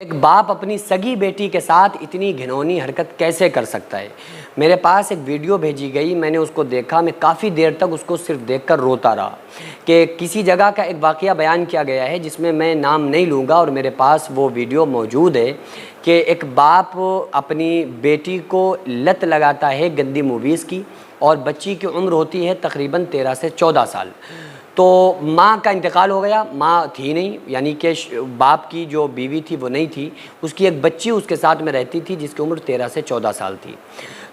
ایک باپ اپنی سگی بیٹی کے ساتھ اتنی گھنونی حرکت کیسے کر سکتا ہے؟ میرے پاس ایک ویڈیو بھیجی گئی، میں نے اس کو دیکھا، میں کافی دیر تک اس کو صرف دیکھ کر روتا رہا کہ کسی جگہ کا ایک واقعہ بیان کیا گیا ہے جس میں نام نہیں لوں گا، اور میرے پاس وہ ویڈیو موجود ہے کہ ایک باپ اپنی بیٹی کو لت لگاتا ہے گندی موویز کی، اور بچی کی عمر ہوتی ہے تقریباً 13 سے 14 سال۔ تو ماں کا انتقال ہو گیا، ماں تھی نہیں، یعنی کہ باپ کی جو بیوی تھی وہ نہیں تھی، اس کی ایک بچی اس کے ساتھ میں رہتی تھی جس کی عمر 13 سے 14 سال تھی۔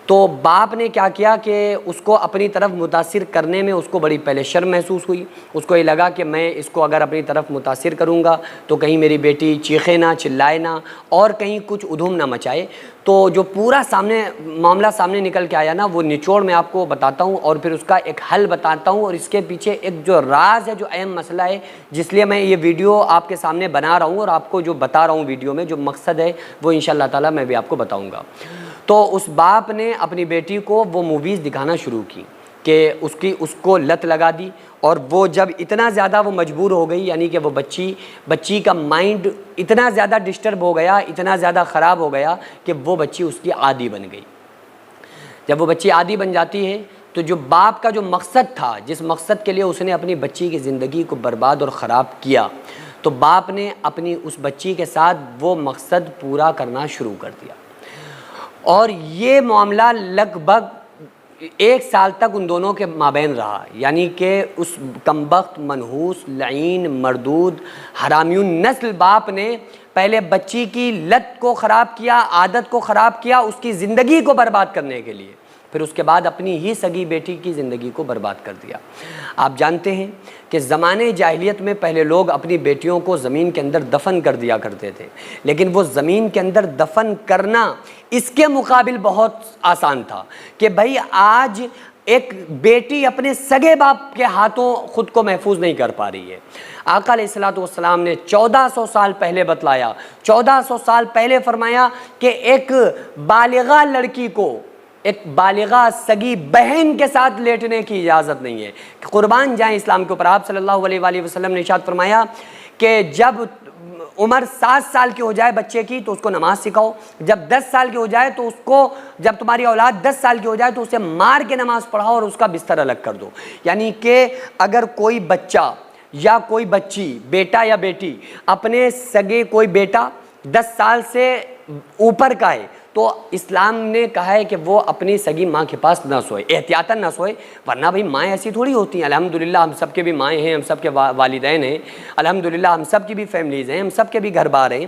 تو باپ نے کیا کیا کہ اس کو اپنی طرف متاثر کرنے میں اس کو بڑی پہلے شرم محسوس ہوئی، اس کو یہ لگا کہ میں اس کو اگر اپنی طرف متاثر کروں گا تو کہیں میری بیٹی چیخے نہ، چلائے نہ، اور کہیں کچھ ادھم نہ مچائے۔ تو جو پورا معاملہ سامنے نکل کے آیا نا، وہ نچوڑ میں آپ کو بتاتا ہوں اور پھر اس کا ایک حل بتاتا ہوں، اور اس کے پیچھے ایک جو راز ہے، جو اہم مسئلہ ہے جس لیے میں یہ ویڈیو آپ کے سامنے بنا رہا ہوں، اور آپ کو جو بتا رہا ہوں ویڈیو میں جو مقصد ہے وہ انشاءاللہ تعالیٰ میں بھی آپ کو بتاؤں گا۔ تو اس باپ نے اپنی بیٹی کو وہ موویز دکھانا شروع کی کہ اس کو لت لگا دی، اور وہ جب اتنا زیادہ وہ مجبور ہو گئی، یعنی کہ وہ بچی کا مائنڈ اتنا زیادہ ڈسٹرب ہو گیا، اتنا زیادہ خراب ہو گیا کہ وہ بچی اس کی عادی بن گئی۔ جب وہ بچی عادی بن جاتی ہے تو جو باپ کا جو مقصد تھا، جس مقصد کے لیے اس نے اپنی بچی کی زندگی کو برباد اور خراب کیا، تو باپ نے اپنی اس بچی کے ساتھ وہ مقصد پورا کرنا شروع کر دیا، اور یہ معاملہ لگ بھگ 1 سال تک ان دونوں کے مابین رہا۔ یعنی کہ اس کمبخت، منحوس، لعین، مردود، حرامیون نسل باپ نے پہلے بچی کی لت کو خراب کیا، عادت کو خراب کیا اس کی زندگی کو برباد کرنے کے لیے، پھر اس کے بعد اپنی ہی سگی بیٹی کی زندگی کو برباد کر دیا۔ آپ جانتے ہیں کہ زمانے جاہلیت میں پہلے لوگ اپنی بیٹیوں کو زمین کے اندر دفن کر دیا کرتے تھے، لیکن وہ زمین کے اندر دفن کرنا اس کے مقابل بہت آسان تھا کہ بھائی آج ایک بیٹی اپنے سگے باپ کے ہاتھوں خود کو محفوظ نہیں کر پا رہی ہے۔ آقا علیہ الصلوۃ والسلام نے 1400 سال پہلے بتلایا، 1400 سال پہلے فرمایا کہ ایک بالغہ لڑکی کو، ایک بالغہ سگی بہن کے ساتھ لیٹنے کی اجازت نہیں ہے۔ قربان جائیں اسلام کے اوپر، آپ صلی اللہ علیہ وآلہ وسلم نے ارشاد فرمایا کہ جب عمر 7 سال کی ہو جائے بچے کی تو اس کو نماز سکھاؤ، جب 10 سال کی ہو جائے تو اس کو، جب تمہاری اولاد 10 سال کی ہو جائے تو اسے مار کے نماز پڑھاؤ اور اس کا بستر الگ کر دو۔ یعنی کہ اگر کوئی بچہ یا کوئی بچی، بیٹا یا بیٹی، اپنے سگے کوئی بیٹا 10 سال سے اوپر کا ہے تو اسلام نے کہا ہے کہ وہ اپنی سگی ماں کے پاس نہ سوئے، احتیاطاً نہ سوئے، ورنہ بھائی مائیں ایسی تھوڑی ہوتی ہیں۔ الحمدللہ ہم سب کے بھی مائیں ہیں، ہم سب کے والدین ہیں، الحمدللہ ہم سب کی بھی فیملیز ہیں، ہم سب کے بھی گھر بار ہیں،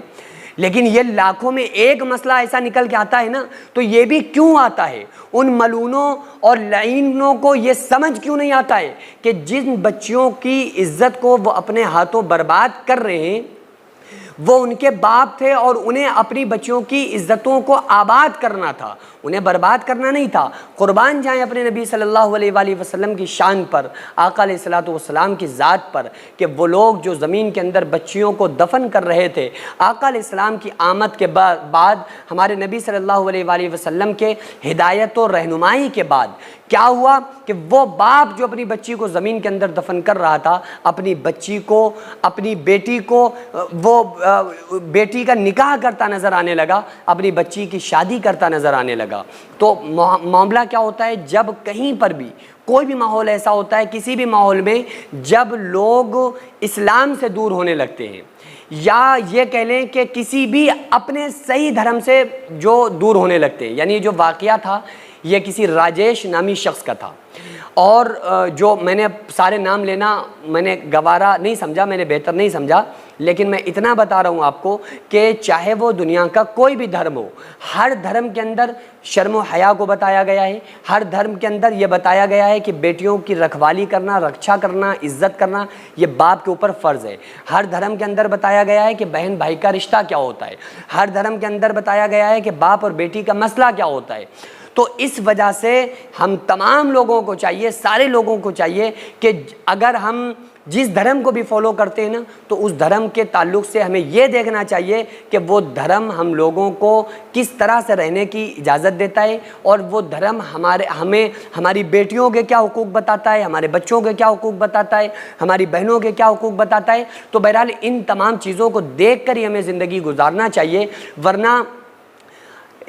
لیکن یہ لاکھوں میں ایک مسئلہ ایسا نکل کے آتا ہے نا، تو یہ بھی کیوں آتا ہے؟ ان ملونوں اور لعینوں کو یہ سمجھ کیوں نہیں آتا ہے کہ جن بچیوں کی عزت کو وہ اپنے ہاتھوں برباد کر رہے ہیں وہ ان کے باپ تھے، اور انہیں اپنی بچیوں کی عزتوں کو آباد کرنا تھا، انہیں برباد کرنا نہیں تھا۔ قربان جائیں اپنے نبی صلی اللہ علیہ وآلہ وسلم کی شان پر، آقا علیہ الصلوۃ والسلام کی ذات پر، کہ وہ لوگ جو زمین کے اندر بچیوں کو دفن کر رہے تھے، آقا علیہ السلام کی آمد کے بعد، ہمارے نبی صلی اللہ علیہ وآلہ وسلم کے ہدایت و رہنمائی کے بعد کیا ہوا کہ وہ باپ جو اپنی بچی کو زمین کے اندر دفن کر رہا تھا، اپنی بچی کو، اپنی بیٹی کو، وہ بیٹی کا نکاح کرتا نظر آنے لگا، اپنی بچی کی شادی کرتا نظر آنے لگا۔ تو معاملہ کیا ہوتا ہے، جب کہیں پر بھی کوئی بھی ماحول ایسا ہوتا ہے، کسی بھی ماحول میں جب لوگ اسلام سے دور ہونے لگتے ہیں، یا یہ کہہ لیں کہ کسی بھی اپنے صحیح دھرم سے جو دور ہونے لگتے ہیں، یعنی جو واقعہ تھا یہ کسی راجیش نامی شخص کا تھا، اور جو میں نے سارے نام لینا میں نے گوارا نہیں سمجھا، میں نے بہتر نہیں سمجھا، لیکن میں اتنا بتا رہا ہوں آپ کو کہ چاہے وہ دنیا کا کوئی بھی دھرم ہو، ہر دھرم کے اندر شرم و حیا کو بتایا گیا ہے، ہر دھرم کے اندر یہ بتایا گیا ہے کہ بیٹیوں کی رکھوالی کرنا، رکشا کرنا، عزت کرنا یہ باپ کے اوپر فرض ہے۔ ہر دھرم کے اندر بتایا گیا ہے کہ بہن بھائی کا رشتہ کیا ہوتا ہے، ہر دھرم کے اندر بتایا گیا ہے کہ باپ اور بیٹی کا مسئلہ کیا ہوتا ہے۔ تو اس وجہ سے ہم تمام لوگوں کو چاہیے، سارے لوگوں کو چاہیے کہ اگر ہم جس دھرم کو بھی فالو کرتے ہیں نا تو اس دھرم کے تعلق سے ہمیں یہ دیکھنا چاہیے کہ وہ دھرم ہم لوگوں کو کس طرح سے رہنے کی اجازت دیتا ہے، اور وہ دھرم ہمیں ہماری بیٹیوں کے کیا حقوق بتاتا ہے، ہمارے بچوں کے کیا حقوق بتاتا ہے، ہماری بہنوں کے کیا حقوق بتاتا ہے۔ تو بہرحال ان تمام چیزوں کو دیکھ کر ہی ہمیں زندگی گزارنا چاہیے، ورنہ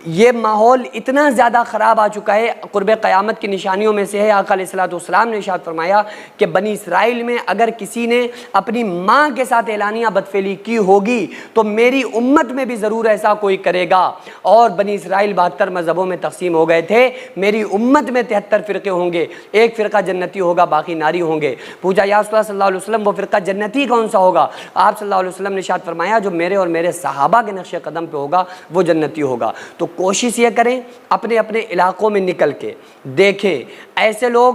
یہ ماحول اتنا زیادہ خراب آ چکا ہے۔ قرب قیامت کی نشانیوں میں سے ہے، آقا علیہ الصلوۃ والسلام نے ارشاد فرمایا کہ بنی اسرائیل میں اگر کسی نے اپنی ماں کے ساتھ اعلانیہ بدفعلی کی ہوگی تو میری امت میں بھی ضرور ایسا کوئی کرے گا۔ اور بنی اسرائیل 72 مذہبوں میں تقسیم ہو گئے تھے، میری امت میں 73 فرقے ہوں گے، ایک فرقہ جنتی ہوگا، باقی ناری ہوں گے۔ پوچھا یا رسول اللہ صلی اللہ علیہ وسلم وہ فرقہ جنتی کون سا ہوگا؟ آپ صلی اللہ علیہ وسلم نے ارشاد فرمایا جو میرے اور میرے صحابہ کے نقش قدم پہ ہوگا وہ جنتی ہوگا۔ تو کوشش یہ کریں اپنے اپنے علاقوں میں نکل کے دیکھیں ایسے لوگ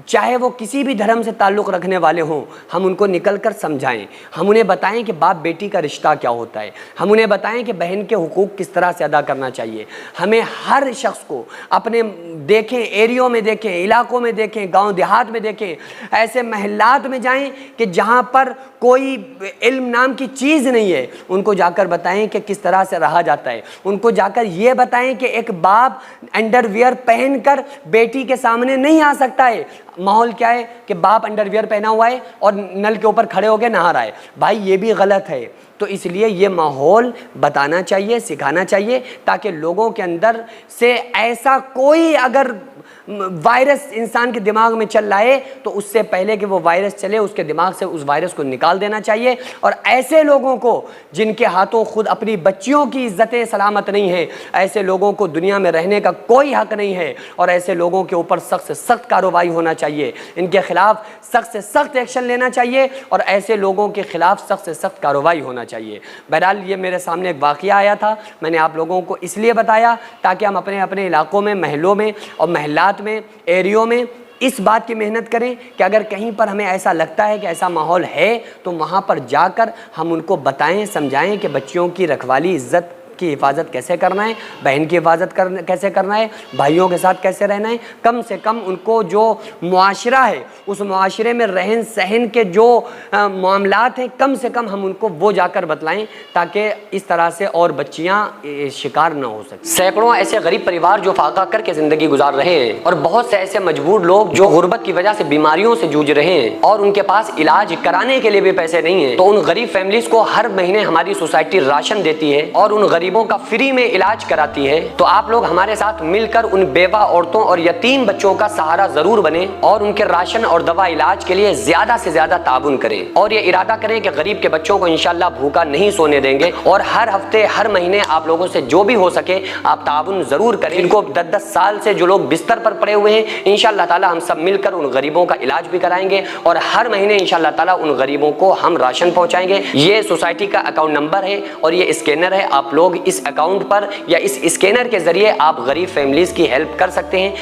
چاہے وہ کسی بھی دھرم سے تعلق رکھنے والے ہوں، ہم ان کو نکل کر سمجھائیں، ہم انہیں بتائیں کہ باپ بیٹی کا رشتہ کیا ہوتا ہے، ہم انہیں بتائیں کہ بہن کے حقوق کس طرح سے ادا کرنا چاہیے۔ ہمیں ہر شخص کو اپنے دیکھیں، ایریوں میں دیکھیں، علاقوں میں دیکھیں، گاؤں دیہات میں دیکھیں، ایسے محلات میں جائیں کہ جہاں پر کوئی علم نام کی چیز نہیں ہے، ان کو جا کر بتائیں کہ کس طرح سے رہا جاتا ہے، ان کو جا کر یہ بتائیں کہ ایک باپ انڈر ویئر پہن کر بیٹی کے سامنے نہیں آ سکتا ہے۔ ماحول کیا ہے کہ باپ انڈر ویئر پہنا ہوا ہے اور نل کے اوپر کھڑے ہو کے نہا رہا ہے، بھائی یہ بھی غلط ہے۔ تو اس لیے یہ ماحول بتانا چاہیے، سکھانا چاہیے، تاکہ لوگوں کے اندر سے ایسا کوئی اگر وائرس انسان کے دماغ میں چل رہا ہے تو اس سے پہلے کہ وہ وائرس چلے اس کے دماغ سے اس وائرس کو نکال دینا چاہیے۔ اور ایسے لوگوں کو جن کے ہاتھوں خود اپنی بچیوں کی عزت سلامت نہیں ہے، ایسے لوگوں کو دنیا میں رہنے کا کوئی حق نہیں ہے، اور ایسے لوگوں کے اوپر سخت سے سخت کارروائی ہونا چاہیے، ان کے خلاف سخت سے سخت ایکشن لینا چاہیے، اور ایسے لوگوں کے خلاف سخت سے سخت کارروائی ہونا چاہیے۔ بہرحال یہ میرے سامنے ایک واقعہ آیا تھا، میں نے آپ لوگوں کو اس لیے بتایا تاکہ ہم اپنے اپنے علاقوں میں، محلوں میں اور محلات میں، ایریوں میں اس بات کی محنت کریں کہ اگر کہیں پر ہمیں ایسا لگتا ہے کہ ایسا ماحول ہے تو وہاں پر جا کر ہم ان کو بتائیں، سمجھائیں کہ بچیوں کی رکھوالی، عزت کی حفاظت کیسے کرنا ہے، بہن کی حفاظت کیسے کرنا ہے، بھائیوں کے ساتھ کیسے رہنا ہے۔ کم سے کم ان کو جو معاشرہ ہے اس معاشرے میں رہن سہن کے جو معاملات ہیں کم سے کم ہم ان کو وہ جا کر بتلائیں، تاکہ اس طرح سے اور بچیاں شکار نہ ہو سکیں۔ سینکڑوں ایسے غریب پریوار جو فاقہ کر کے زندگی گزار رہے ہیں، اور بہت سے ایسے مجبور لوگ جو غربت کی وجہ سے بیماریوں سے جوجھ رہے ہیں اور ان کے پاس علاج کرانے کے لیے بھی پیسے نہیں ہیں، تو ان غریب فیملیز کو ہر مہینے ہماری سوسائٹی راشن دیتی ہے اور ان غریبوں کا فری میں علاج کراتی ہے۔ تو آپ لوگ ہمارے ساتھ مل کر ان بیوہ عورتوں اور یتیم بچوں کا سہارا ضرور بنیں اور ان کے راشن اور دوا علاج کے لیے زیادہ سے زیادہ تعاون کریں، اور یہ ارادہ کریں کہ غریب کے بچوں کو انشاءاللہ بھوکا نہیں سونے دیں گے، اور ہر ہفتے ہر مہینے آپ لوگوں سے جو بھی ہو سکے آپ تعاون ضرور کریں۔ ان کو 10 سال سے جو لوگ بستر پر پڑے ہوئے ہیں انشاءاللہ تعالی ہم سب مل کر ان غریبوں کا علاج بھی کرائیں گے، اور ہر مہینے انشاءاللہ تعالی ان غریبوں کو ہم راشن پہنچائیں گے۔ یہ سوسائٹی کا اکاؤنٹ نمبر ہے اور یہ اسکینر ہے، آپ لوگ اس اکاؤنٹ پر یا اس اسکینر کے ذریعے آپ غریب فیملیز کی ہیلپ کر سکتے ہیں۔